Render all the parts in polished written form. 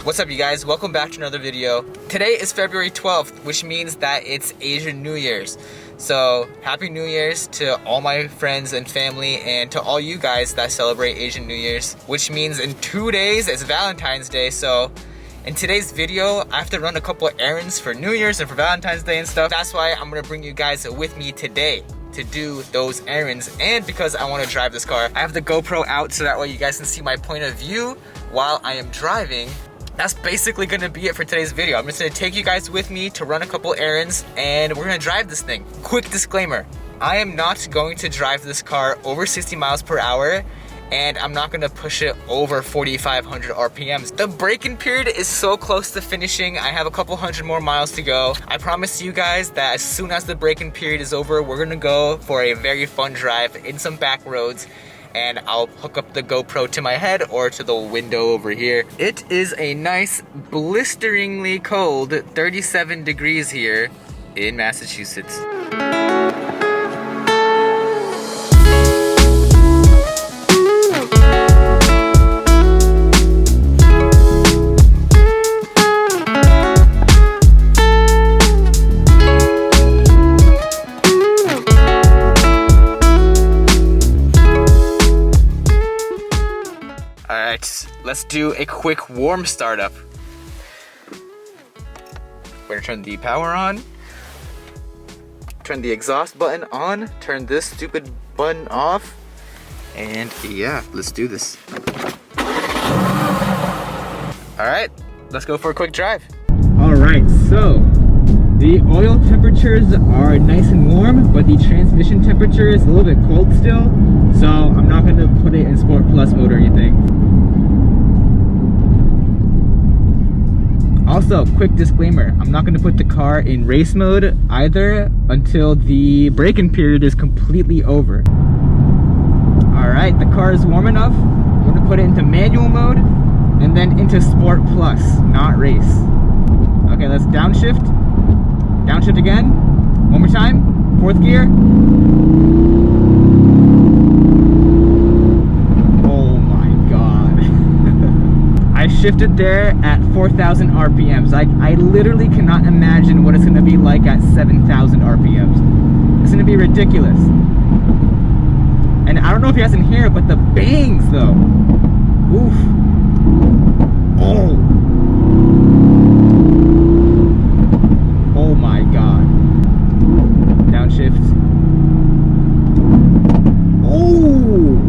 What's up, you guys? Welcome back to another video. Today is February 12th, which means that it's Asian New Year's. So Happy New Year's to all my friends and family and to all you guys that celebrate Asian New Year's, which means in 2 days it's Valentine's Day. So in today's video, I have to run a couple of errands for New Year's and for Valentine's Day and stuff. That's why I'm gonna bring you guys with me today to do those errands, and because I want to drive this car. I have the GoPro out so that way you guys can see my point of view while I am driving. That's basically gonna be it for today's video. I'm just gonna take you guys with me to run a couple errands and we're gonna drive this thing. Quick disclaimer, I am not going to drive this car over 60 miles per hour and I'm not gonna push it over 4,500 RPMs. The braking period is so close to finishing. I have a couple hundred more miles to go. I promise you guys that as soon as the braking period is over, we're gonna go for a very fun drive in some back roads, and I'll hook up the GoPro to my head or to the window over here. It is a nice, blisteringly cold 37 degrees here in Massachusetts. Let's do a quick warm startup. We're gonna turn the power on, turn the exhaust button on, turn this stupid button off, and yeah, let's do this. All right, let's go for a quick drive. All right, so the oil temperatures are nice and warm, but the transmission temperature is a little bit cold still, so I'm not gonna put it in Sport Plus mode or anything. Also, quick disclaimer, I'm not going to put the car in race mode either until the braking period is completely over. Alright, the car is warm enough. We're going to put it into manual mode and then into Sport Plus, not race. Okay, let's downshift. Downshift again. One more time. 4th gear. I shifted there at 4,000 RPMs. I literally cannot imagine what it's going to be like at 7,000 RPMs. It's going to be ridiculous. And I don't know if you guys can hear it, but the bangs though. Oof. Oh. Oh my god. Downshift. Oh.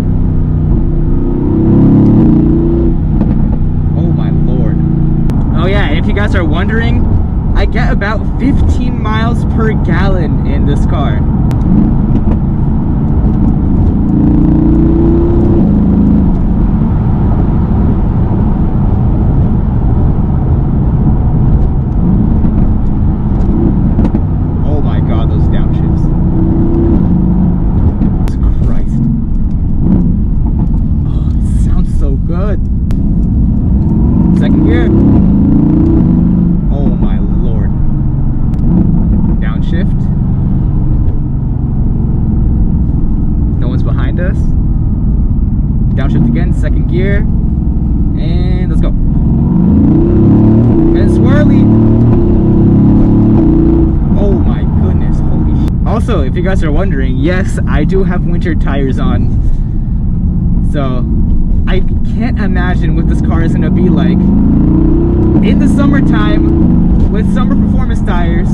If you guys are wondering, I get about 15 miles per gallon in this car. Oh my god, those downshifts. Jesus Christ. Oh, it sounds so good. 2nd gear. No one's behind us. Downshift again, 2nd gear, and let's go. And swirly. Oh my goodness, holy shit. Also, if you guys are wondering, yes, I do have winter tires on. So I can't imagine what this car is gonna be like in the summertime with summer performance tires.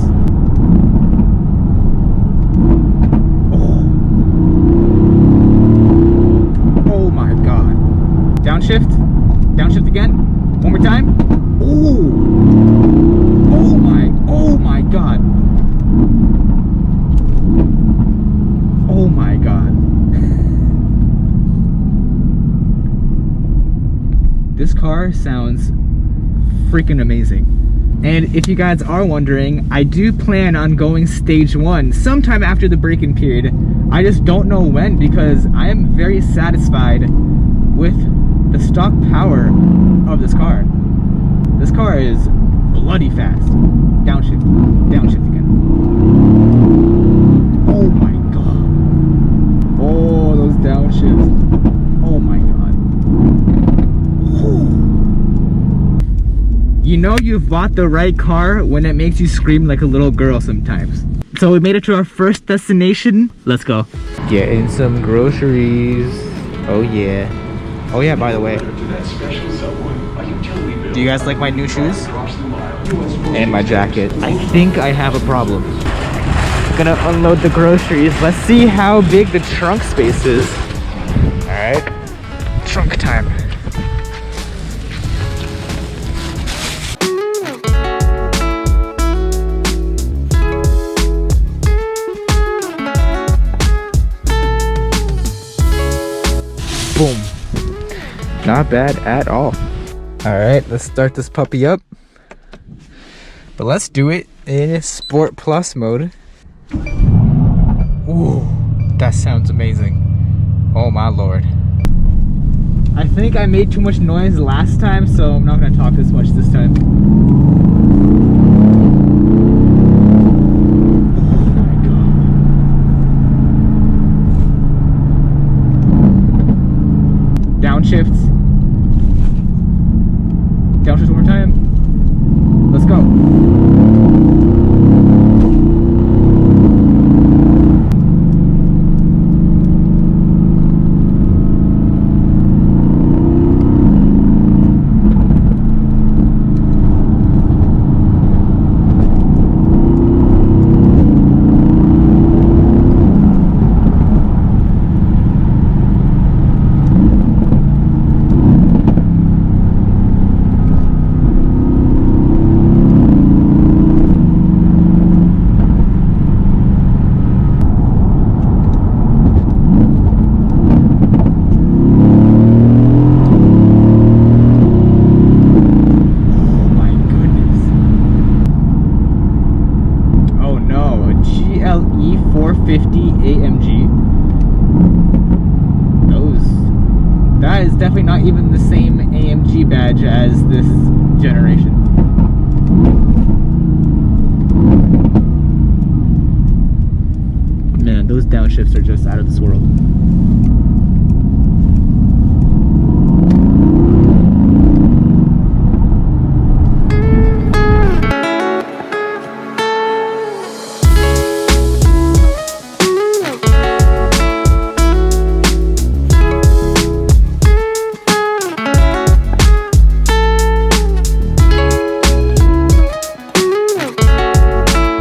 Downshift again, one more time. Ooh. Oh my god. Oh my god. This car sounds freaking amazing. And if you guys are wondering, I do plan on going stage 1 sometime after the braking period. I just don't know when, because I am very satisfied with the stock power of this car. This car is bloody fast. Downshift again. Oh my god. Oh, those downshifts. Oh my god. You know you've bought the right car when it makes you scream like a little girl sometimes. So we made it to our first destination. Let's go. Getting some groceries. Oh yeah. Oh yeah, by the way. Do you guys like my new shoes? And my jacket. I think I have a problem. Gonna unload the groceries. Let's see how big the trunk space is. Alright. Trunk time. Boom. Not bad at all. Alright, let's start this puppy up. But let's do it in Sport Plus mode. Ooh, that sounds amazing. Oh my lord. I think I made too much noise last time, so I'm not gonna talk as much this time. Downshifts. Downshifts one more time. Let's go. AMG. That is definitely not even the same AMG badge as this generation. Man, those downshifts are just out of this world.